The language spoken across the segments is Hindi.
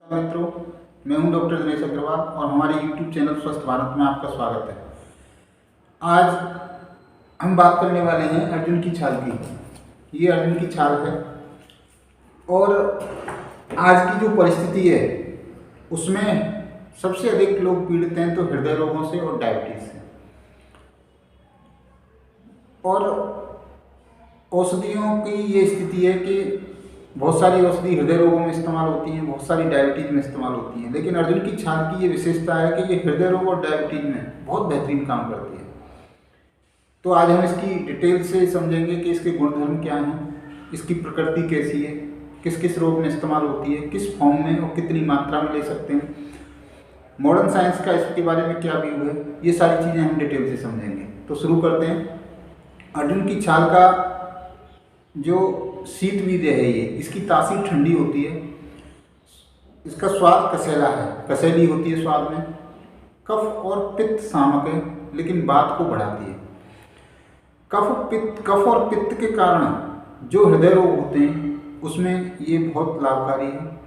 मित्रों, मैं हूं डॉक्टर दिनेश अग्रवाल और हमारे YouTube चैनल स्वस्थ भारत में आपका स्वागत है। आज हम बात करने वाले हैं अर्जुन की छाल की। ये अर्जुन की छाल है और आज की जो परिस्थिति है उसमें सबसे अधिक लोग पीड़ित हैं तो हृदय रोगों से और डायबिटीज से। और औषधियों की ये स्थिति है कि बहुत सारी औषधि हृदय रोगों में इस्तेमाल होती हैं, बहुत सारी डायबिटीज़ में इस्तेमाल होती हैं, लेकिन अर्जुन की छाल की ये विशेषता है कि ये हृदय रोग और डायबिटीज़ में बहुत बेहतरीन काम करती है। तो आज हम इसकी डिटेल से समझेंगे कि इसके गुणधर्म क्या हैं, इसकी प्रकृति कैसी है, किस किस रोग में इस्तेमाल होती है, किस फॉर्म में और कितनी मात्रा में ले सकते हैं, मॉडर्न साइंस का इसके बारे में क्या व्यू है, ये सारी चीज़ें हम डिटेल से समझेंगे। तो शुरू करते हैं। अर्जुन की छाल का जो शीत वीर्य है, ये इसकी तासीर ठंडी होती है, इसका स्वाद कसैला है, कसैली होती है स्वाद में, कफ और पित्त शामक है लेकिन बात को बढ़ाती है। कफ और पित्त के कारण जो हृदय रोग होते हैं उसमें ये बहुत लाभकारी है।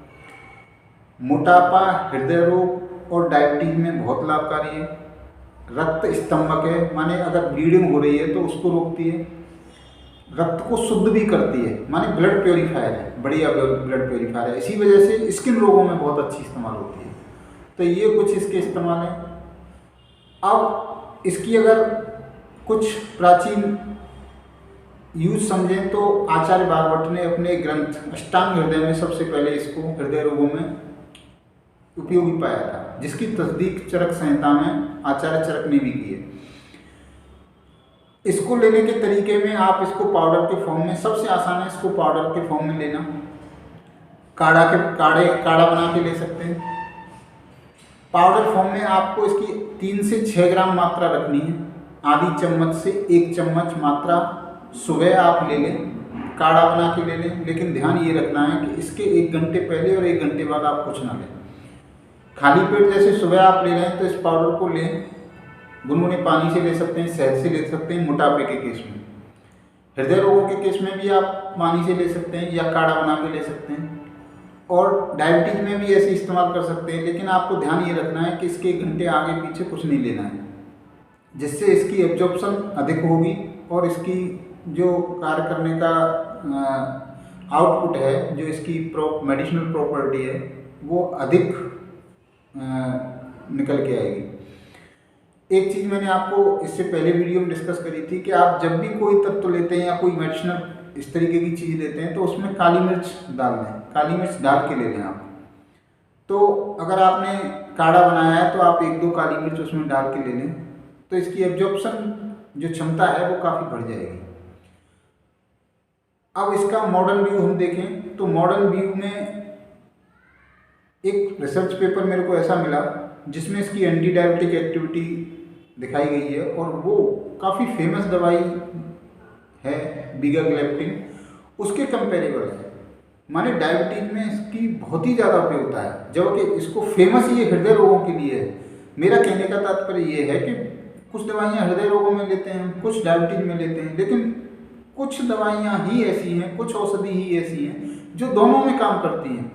मोटापा, हृदय रोग और डायबिटीज में बहुत लाभकारी है। रक्त स्तंभक है, माने अगर ब्लीडिंग हो रही है तो उसको रोकती है। रक्त को शुद्ध भी करती है, माने ब्लड प्योरीफायर है, बढ़िया ब्लड प्योरीफायर है। इसी वजह से स्किन रोगों में बहुत अच्छी इस्तेमाल होती है। तो ये कुछ इसके इस्तेमाल हैं। अब इसकी अगर कुछ प्राचीन यूज समझें तो आचार्य भागवत ने अपने ग्रंथ अष्टांग हृदय में सबसे पहले इसको हृदय रोगों में उपयोगी पाया था, जिसकी तस्दीक चरक संहिता में आचार्य चरक ने भी की है। इसको लेने के तरीके में आप इसको पाउडर के फॉर्म में, सबसे आसान है इसको पाउडर के फॉर्म में लेना। काढ़ा बना के ले सकते हैं। पाउडर फॉर्म में आपको इसकी 3 से 6 ग्राम मात्रा रखनी है। आधी चम्मच से 1 चम्मच मात्रा सुबह आप ले लें, काढ़ा बना के ले लें, लेकिन ध्यान ये रखना है कि इसके 1 घंटे पहले और 1 घंटे बाद आप कुछ ना लें। खाली पेट जैसे सुबह आप ले लें तो इस पाउडर को लें, गुनगुने पानी से ले सकते हैं, शहद से ले सकते हैं मोटापे के केस में। हृदय रोगों के केस में भी आप पानी से ले सकते हैं या काढ़ा बना के ले सकते हैं, और डायबिटीज में भी ऐसे इस्तेमाल कर सकते हैं। लेकिन आपको ध्यान ये रखना है कि इसके 1 घंटे आगे पीछे कुछ नहीं लेना है, जिससे इसकी एब्जॉर्प्शन अधिक होगी और इसकी जो कार्य करने का आउटपुट है, जो इसकी मेडिसिनल प्रॉपर्टी है, वो अधिक निकल के आएगी। एक चीज़ मैंने आपको इससे पहले वीडियो में डिस्कस करी थी कि आप जब भी कोई तत्व लेते हैं या कोई मेडिसिनल इस तरीके की चीज़ लेते हैं तो उसमें काली मिर्च डाल दें, काली मिर्च डाल के ले लें आप। तो अगर आपने काढ़ा बनाया है तो आप 1-2 काली मिर्च उसमें डाल के ले लें, तो इसकी एब्जॉर्प्शन जो क्षमता है वो काफ़ी बढ़ जाएगी। अब इसका मॉडर्न व्यू हम देखें तो मॉडर्न व्यू में एक रिसर्च पेपर मेरे को ऐसा मिला जिसमें इसकी एंटी डायबिटिक एक्टिविटी दिखाई गई है, और वो काफ़ी फेमस दवाई है बीगाग्लेप्टिन, उसके कंपेरेबल है। माने डायबिटीज में इसकी बहुत ही ज़्यादा उपयोगिता है, जबकि इसको फेमस ये हृदय रोगों के लिए है। मेरा कहने का तात्पर्य ये है कि कुछ दवाइयाँ हृदय रोगों में लेते हैं, कुछ डायबिटीज में लेते हैं, लेकिन कुछ दवाइयाँ ही ऐसी हैं, कुछ औषधि ही ऐसी हैं जो दोनों में काम करती हैं।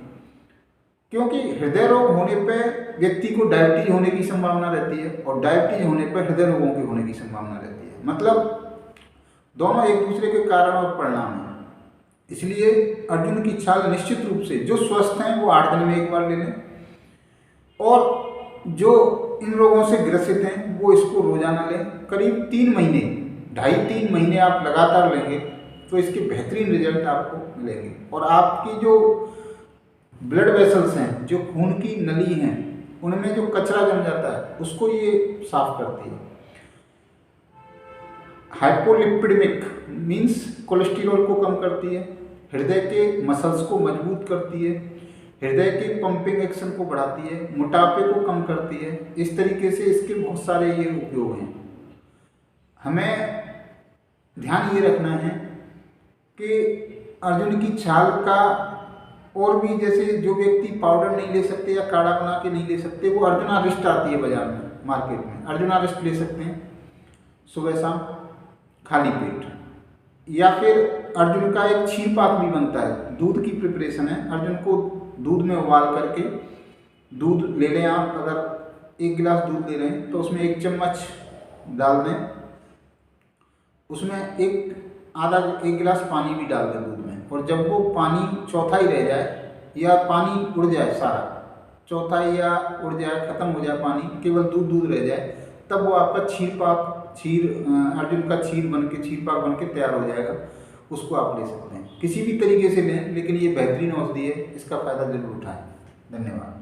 क्योंकि हृदय रोग होने पर व्यक्ति को डायबिटीज होने की संभावना रहती है और डायबिटीज होने पर हृदय रोगों के होने की संभावना रहती है। मतलब दोनों एक दूसरे के कारण और परिणाम हैं। इसलिए अर्जुन की छाल निश्चित रूप से जो स्वस्थ हैं वो 8 दिन में 1 बार ले लें, और जो इन रोगों से ग्रसित हैं वो इसको रोजाना लें। करीब 3 महीने, 2.5-3 महीने आप लगातार लेंगे तो इसके बेहतरीन रिजल्ट आपको मिलेंगे। और आपकी जो ब्लड वेसल्स हैं, जो खून की नली हैं, उनमें जो कचरा जम जाता है उसको ये साफ करती है। हाइपोलिपिडेमिक मीन्स कोलेस्ट्रॉल को कम करती है, हृदय के मसल्स को मजबूत करती है, हृदय के पंपिंग एक्शन को बढ़ाती है, मोटापे को कम करती है। इस तरीके से इसके बहुत सारे ये उपयोग हैं। हमें ध्यान ये रखना है कि अर्जुन की छाल का और भी, जैसे जो व्यक्ति पाउडर नहीं ले सकते या काढ़ा बना के नहीं ले सकते, वो अर्जुना रिस्ट आती है बाजार में, मार्केट में, अर्जुना रिस्ट ले सकते हैं सुबह शाम खाली पेट। या फिर अर्जुन का एक क्षीर पाक भी बनता है, दूध की प्रिपरेशन है। अर्जुन को दूध में उबाल करके दूध ले लें आप। अगर 1 गिलास दूध ले रहे हैं तो उसमें 1 चम्मच डाल दें, उसमें आधा 1 गिलास पानी भी डाल दें दूध में। और जब वो पानी चौथाई रह जाए या पानी उड़ जाए, सारा चौथाई या उड़ जाए, ख़त्म हो जाए पानी, केवल दूध दूध रह जाए, तब वो आपका अर्जुन का क्षीर पाक बन के तैयार हो जाएगा। उसको आप ले सकते हैं, किसी भी तरीके से लें, लेकिन ये बेहतरीन औषधि है, इसका फ़ायदा ज़रूर उठाएं। धन्यवाद।